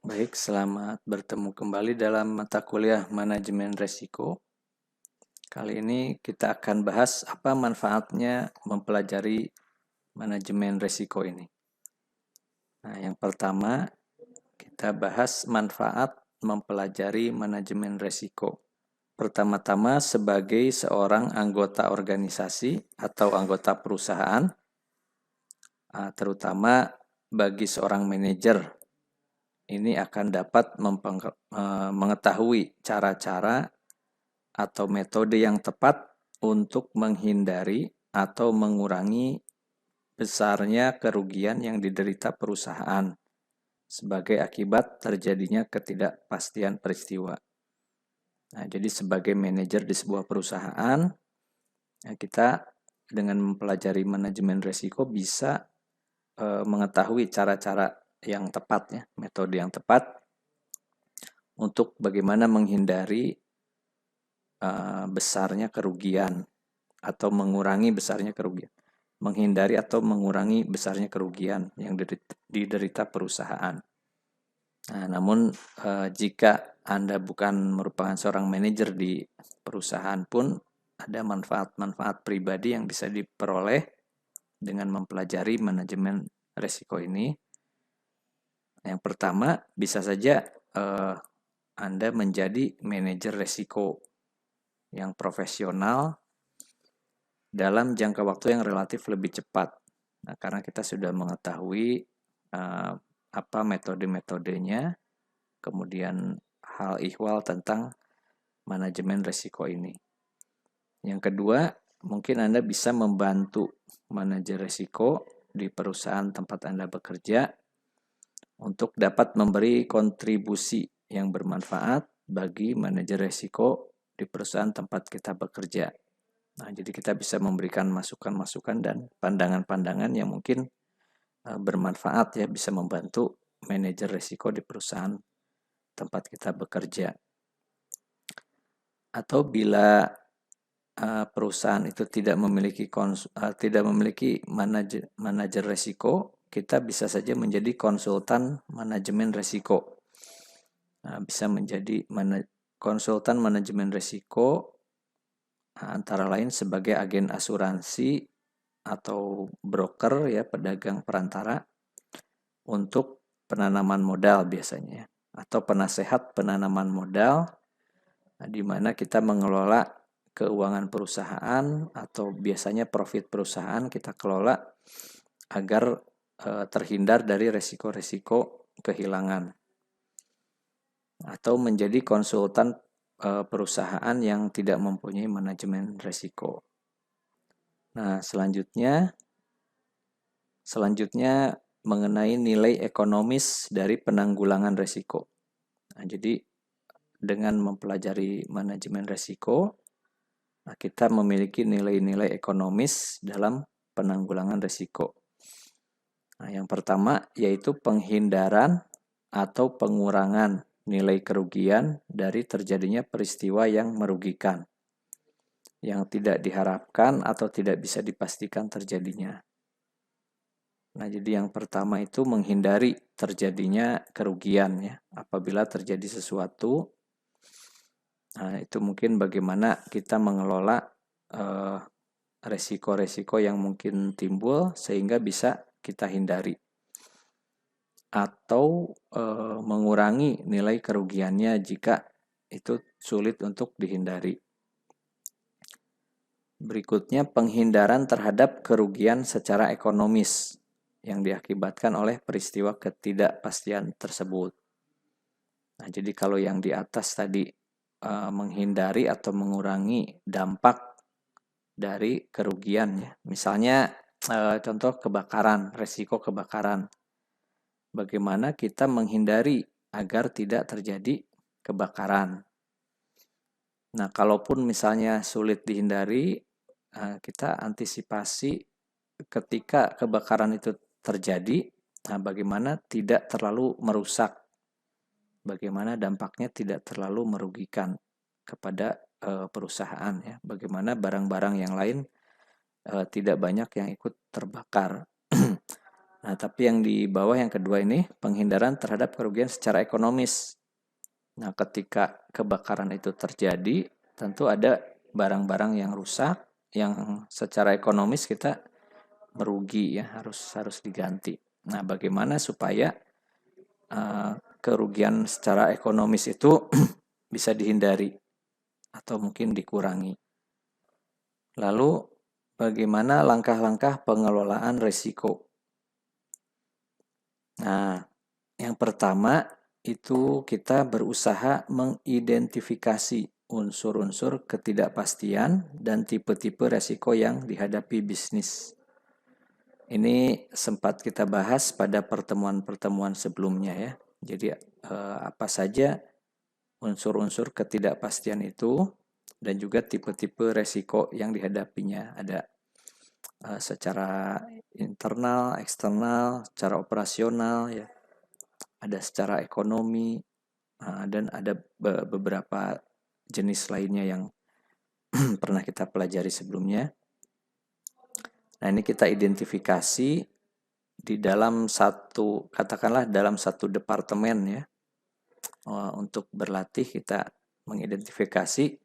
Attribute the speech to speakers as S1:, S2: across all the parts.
S1: Baik, selamat bertemu kembali dalam mata kuliah manajemen resiko. Kali ini kita akan bahas apa manfaatnya mempelajari manajemen resiko ini. Nah, yang pertama kita bahas manfaat mempelajari manajemen resiko. Pertama-tama sebagai seorang anggota organisasi atau anggota perusahaan, terutama bagi seorang manajer, ini akan dapat mengetahui cara-cara atau metode yang tepat untuk menghindari atau mengurangi besarnya kerugian yang diderita perusahaan sebagai akibat terjadinya ketidakpastian peristiwa. Nah, jadi sebagai manajer di sebuah perusahaan, kita dengan mempelajari manajemen risiko bisa mengetahui cara-cara yang tepat, ya, metode yang tepat untuk bagaimana menghindari besarnya kerugian atau mengurangi besarnya kerugian, menghindari atau mengurangi besarnya kerugian yang diderita perusahaan. Nah, namun jika Anda bukan merupakan seorang manajer di perusahaan pun ada manfaat-manfaat pribadi yang bisa diperoleh dengan mempelajari manajemen risiko ini. Yang pertama, bisa saja Anda menjadi manajer risiko yang profesional dalam jangka waktu yang relatif lebih cepat. Nah, karena kita sudah mengetahui apa metode-metodenya, kemudian hal ihwal tentang manajemen risiko ini. Yang kedua, mungkin Anda bisa membantu manajer risiko di perusahaan tempat Anda bekerja untuk dapat memberi kontribusi yang bermanfaat bagi manajer risiko di perusahaan tempat kita bekerja. Nah, jadi kita bisa memberikan masukan-masukan dan pandangan-pandangan yang mungkin bermanfaat, ya, bisa membantu manajer risiko di perusahaan tempat kita bekerja. Atau bila perusahaan itu tidak memiliki manajer risiko, kita bisa saja menjadi konsultan manajemen risiko. Nah, bisa menjadi konsultan manajemen risiko antara lain sebagai agen asuransi atau broker, ya, pedagang perantara untuk penanaman modal biasanya, atau penasehat penanaman modal, di mana kita mengelola keuangan perusahaan atau biasanya profit perusahaan kita kelola agar terhindar dari resiko-resiko kehilangan, atau menjadi konsultan perusahaan yang tidak mempunyai manajemen risiko. Nah, selanjutnya mengenai nilai ekonomis dari penanggulangan risiko. Nah, jadi dengan mempelajari manajemen risiko, kita memiliki nilai-nilai ekonomis dalam penanggulangan risiko. Nah, yang pertama yaitu penghindaran atau pengurangan nilai kerugian dari terjadinya peristiwa yang merugikan, yang tidak diharapkan atau tidak bisa dipastikan terjadinya. Nah, jadi yang pertama itu menghindari terjadinya kerugian, ya, apabila terjadi sesuatu. Nah, itu mungkin bagaimana kita mengelola resiko-resiko yang mungkin timbul sehingga bisa kita hindari, atau mengurangi nilai kerugiannya jika itu sulit untuk dihindari. Berikutnya, penghindaran terhadap kerugian secara ekonomis yang diakibatkan oleh peristiwa ketidakpastian tersebut. Nah, jadi kalau yang di atas tadi menghindari atau mengurangi dampak dari kerugian, ya. Misalnya contoh kebakaran, resiko kebakaran. Bagaimana kita menghindari agar tidak terjadi kebakaran. Nah, kalaupun misalnya sulit dihindari, kita antisipasi ketika kebakaran itu terjadi, bagaimana tidak terlalu merusak, bagaimana dampaknya tidak terlalu merugikan kepada perusahaan, ya, bagaimana barang-barang yang lain tidak banyak yang ikut terbakar. Nah, tapi yang di bawah yang kedua ini penghindaran terhadap kerugian secara ekonomis. Nah, ketika kebakaran itu terjadi, tentu ada barang-barang yang rusak, yang secara ekonomis kita merugi ya, harus diganti. Nah, bagaimana supaya kerugian secara ekonomis itu bisa dihindari atau mungkin dikurangi. Lalu, bagaimana langkah-langkah pengelolaan risiko? Nah, yang pertama itu kita berusaha mengidentifikasi unsur-unsur ketidakpastian dan tipe-tipe resiko yang dihadapi bisnis. Ini sempat kita bahas pada pertemuan-pertemuan sebelumnya ya. Jadi apa saja unsur-unsur ketidakpastian itu dan juga tipe-tipe resiko yang dihadapinya. Ada secara internal, eksternal, secara operasional ya. Ada secara ekonomi dan ada beberapa jenis lainnya yang pernah kita pelajari sebelumnya. Nah, ini kita identifikasi di dalam satu, katakanlah dalam satu departemen ya. Untuk berlatih kita mengidentifikasi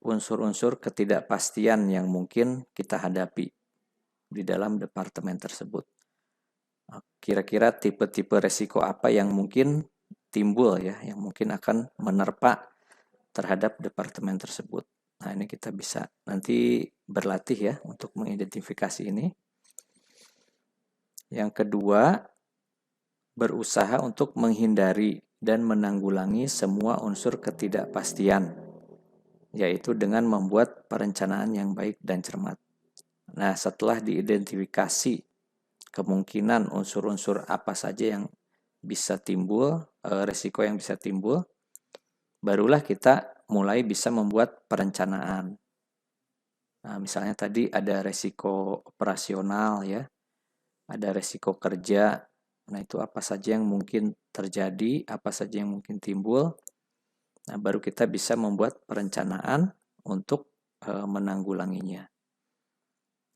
S1: unsur-unsur ketidakpastian yang mungkin kita hadapi di dalam departemen tersebut. Kira-kira tipe-tipe resiko apa yang mungkin timbul ya, yang mungkin akan menerpa terhadap departemen tersebut. Nah, ini kita bisa nanti berlatih ya untuk mengidentifikasi ini. Yang kedua, berusaha untuk menghindari dan menanggulangi semua unsur ketidakpastian, yaitu dengan membuat perencanaan yang baik dan cermat. Nah, setelah diidentifikasi kemungkinan unsur-unsur apa saja yang bisa timbul, resiko yang bisa timbul, barulah kita mulai bisa membuat perencanaan. Nah, misalnya tadi ada resiko operasional ya, ada resiko kerja. Nah, itu apa saja yang mungkin terjadi, apa saja yang mungkin timbul. Nah, baru kita bisa membuat perencanaan untuk menanggulanginya.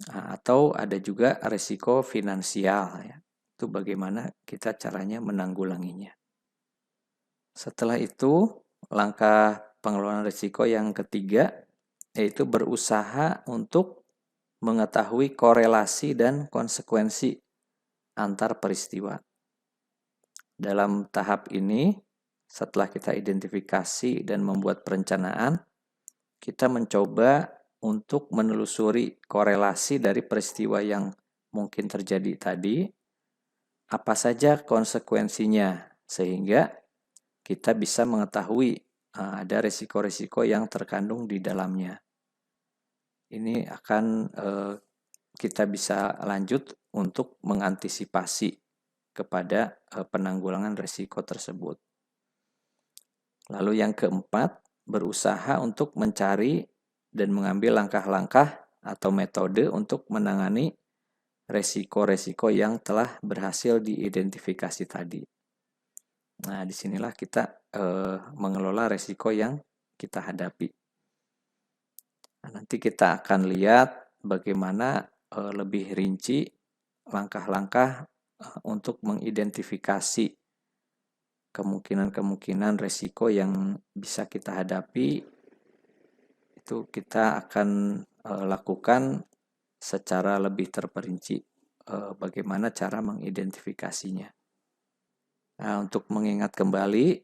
S1: Nah, atau ada juga resiko finansial ya. Itu bagaimana kita caranya menanggulanginya. Setelah itu, langkah pengelolaan risiko yang ketiga yaitu berusaha untuk mengetahui korelasi dan konsekuensi antar peristiwa. Dalam tahap ini, setelah kita identifikasi dan membuat perencanaan, kita mencoba untuk menelusuri korelasi dari peristiwa yang mungkin terjadi tadi, apa saja konsekuensinya, sehingga kita bisa mengetahui ada risiko-risiko yang terkandung di dalamnya. Ini akan kita bisa lanjut untuk mengantisipasi kepada penanggulangan risiko tersebut. Lalu yang keempat, berusaha untuk mencari dan mengambil langkah-langkah atau metode untuk menangani resiko-resiko yang telah berhasil diidentifikasi tadi. Nah, disinilah kita mengelola resiko yang kita hadapi. Nah, nanti kita akan lihat bagaimana lebih rinci langkah-langkah untuk mengidentifikasi kemungkinan-kemungkinan resiko yang bisa kita hadapi. Itu kita akan lakukan secara lebih terperinci bagaimana cara mengidentifikasinya. Nah, untuk mengingat kembali,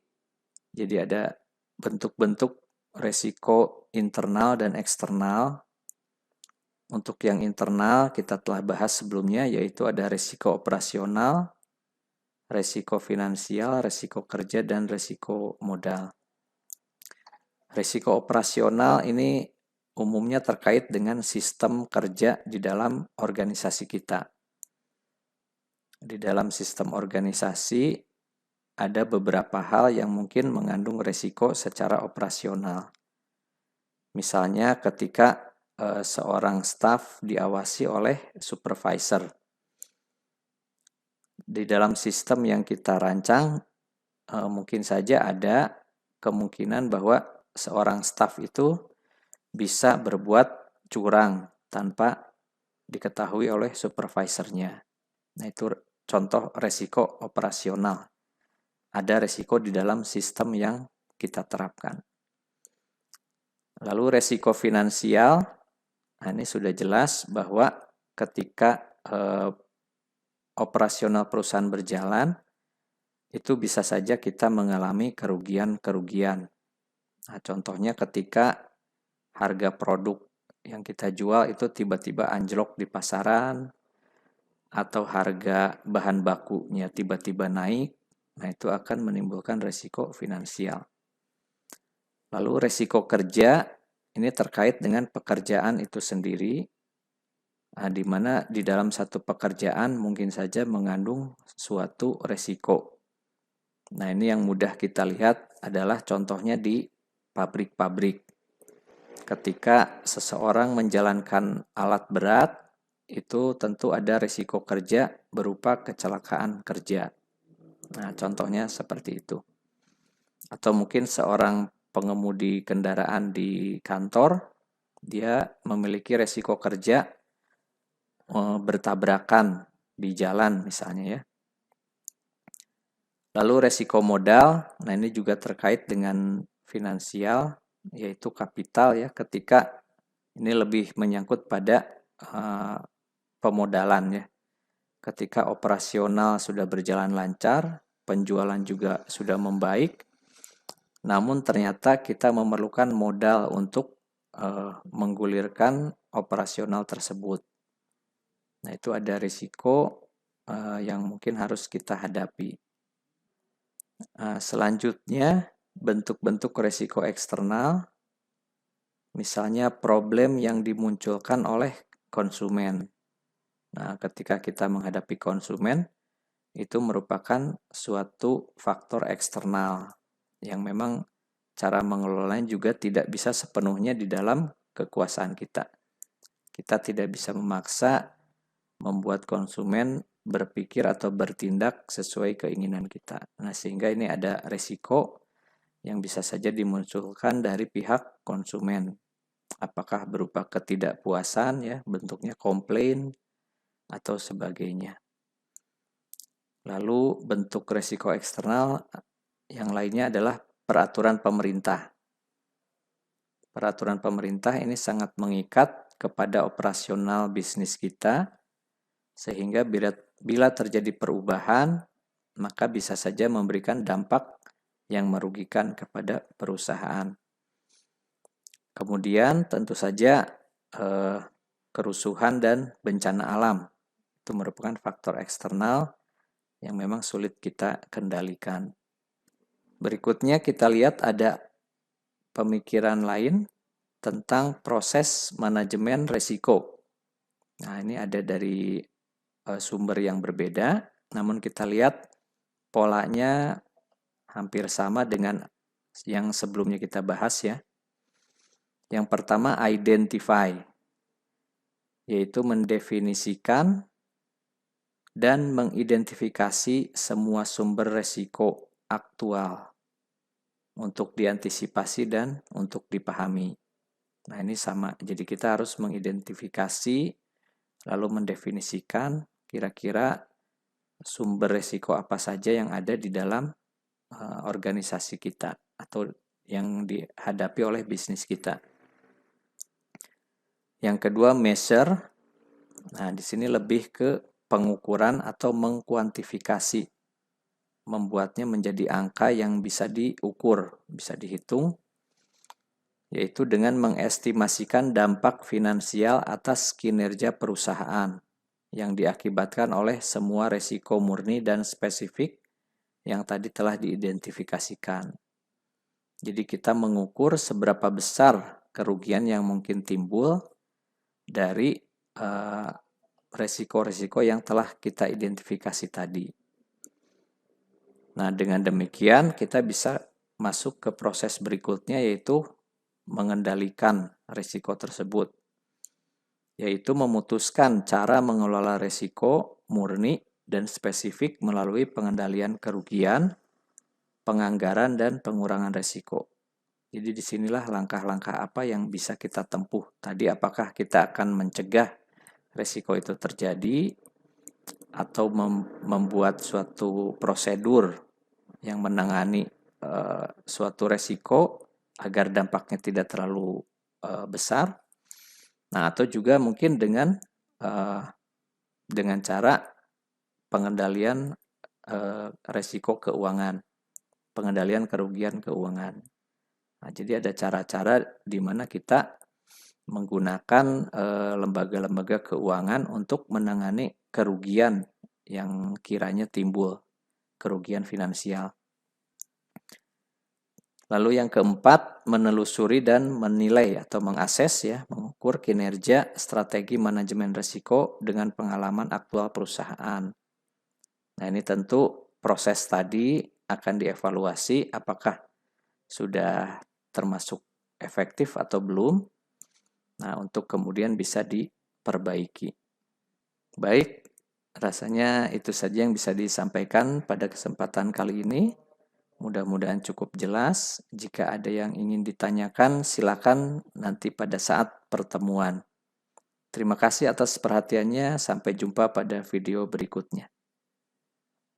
S1: jadi ada bentuk-bentuk resiko internal dan eksternal. Untuk yang internal kita telah bahas sebelumnya, yaitu ada resiko operasional, resiko finansial, resiko kerja, dan resiko modal. Resiko operasional ini umumnya terkait dengan sistem kerja di dalam organisasi kita. Di dalam sistem organisasi ada beberapa hal yang mungkin mengandung resiko secara operasional. Misalnya ketika seorang staf diawasi oleh supervisor. Di dalam sistem yang kita rancang, mungkin saja ada kemungkinan bahwa seorang staf itu bisa berbuat curang tanpa diketahui oleh supervisornya. Nah, itu contoh resiko operasional. Ada resiko di dalam sistem yang kita terapkan. Lalu resiko finansial, nah ini sudah jelas bahwa ketika operasional perusahaan berjalan, itu bisa saja kita mengalami kerugian-kerugian. Nah, contohnya ketika harga produk yang kita jual itu tiba-tiba anjlok di pasaran, atau harga bahan bakunya tiba-tiba naik, nah itu akan menimbulkan resiko finansial. Lalu resiko kerja, ini terkait dengan pekerjaan itu sendiri, di mana di dalam satu pekerjaan mungkin saja mengandung suatu resiko. Nah, ini yang mudah kita lihat adalah contohnya di pabrik-pabrik. Ketika seseorang menjalankan alat berat, itu tentu ada risiko kerja berupa kecelakaan kerja. Nah, contohnya seperti itu. Atau mungkin seorang pengemudi kendaraan di kantor, dia memiliki risiko kerja bertabrakan di jalan misalnya ya. Lalu resiko modal, nah ini juga terkait dengan finansial, yaitu kapital ya, ketika ini lebih menyangkut pada pemodalan ya. Ketika operasional sudah berjalan lancar, penjualan juga sudah membaik, namun ternyata kita memerlukan modal untuk menggulirkan operasional tersebut. Nah, itu ada risiko yang mungkin harus kita hadapi. Selanjutnya, bentuk-bentuk risiko eksternal, misalnya problem yang dimunculkan oleh konsumen. Nah, ketika kita menghadapi konsumen, itu merupakan suatu faktor eksternal yang memang cara mengelolanya juga tidak bisa sepenuhnya di dalam kekuasaan kita. Kita tidak bisa memaksa membuat konsumen berpikir atau bertindak sesuai keinginan kita. Nah, sehingga ini ada resiko yang bisa saja dimunculkan dari pihak konsumen. Apakah berupa ketidakpuasan ya, bentuknya komplain atau sebagainya. Lalu bentuk resiko eksternal yang lainnya adalah peraturan pemerintah. Peraturan pemerintah ini sangat mengikat kepada operasional bisnis kita, sehingga bila terjadi perubahan, maka bisa saja memberikan dampak yang merugikan kepada perusahaan. Kemudian tentu saja kerusuhan dan bencana alam itu merupakan faktor eksternal yang memang sulit kita kendalikan. Berikutnya kita lihat ada pemikiran lain tentang proses manajemen risiko. Nah, ini ada dari sumber yang berbeda, namun kita lihat polanya hampir sama dengan yang sebelumnya kita bahas ya. Yang pertama identify, yaitu mendefinisikan dan mengidentifikasi semua sumber risiko aktual untuk diantisipasi dan untuk dipahami. Nah, ini sama. Jadi kita harus mengidentifikasi lalu mendefinisikan kira-kira sumber risiko apa saja yang ada di dalam organisasi kita atau yang dihadapi oleh bisnis kita. Yang kedua measure. Nah, di sini lebih ke pengukuran atau mengkuantifikasi, membuatnya menjadi angka yang bisa diukur, bisa dihitung, yaitu dengan mengestimasikan dampak finansial atas kinerja perusahaan yang diakibatkan oleh semua resiko murni dan spesifik yang tadi telah diidentifikasikan. Jadi kita mengukur seberapa besar kerugian yang mungkin timbul dari resiko-resiko yang telah kita identifikasi tadi. Nah, dengan demikian kita bisa masuk ke proses berikutnya, yaitu mengendalikan risiko tersebut, yaitu memutuskan cara mengelola risiko murni dan spesifik melalui pengendalian kerugian, penganggaran, dan pengurangan risiko. Jadi disinilah langkah-langkah apa yang bisa kita tempuh. Tadi apakah kita akan mencegah risiko itu terjadi, atau membuat suatu prosedur yang menangani suatu resiko agar dampaknya tidak terlalu besar. Nah, atau juga mungkin dengan cara pengendalian resiko keuangan, pengendalian kerugian keuangan. Nah, jadi ada cara-cara di mana kita menggunakan lembaga-lembaga keuangan untuk menangani kerugian yang kiranya timbul, kerugian finansial. Lalu yang keempat, menelusuri dan menilai atau mengakses ya, mengukur kinerja strategi manajemen risiko dengan pengalaman aktual perusahaan. Nah, ini tentu proses tadi akan dievaluasi apakah sudah termasuk efektif atau belum. Nah, untuk kemudian bisa diperbaiki. Baik, rasanya itu saja yang bisa disampaikan pada kesempatan kali ini. Mudah-mudahan cukup jelas. Jika ada yang ingin ditanyakan, silakan nanti pada saat pertemuan. Terima kasih atas perhatiannya. Sampai jumpa pada video berikutnya.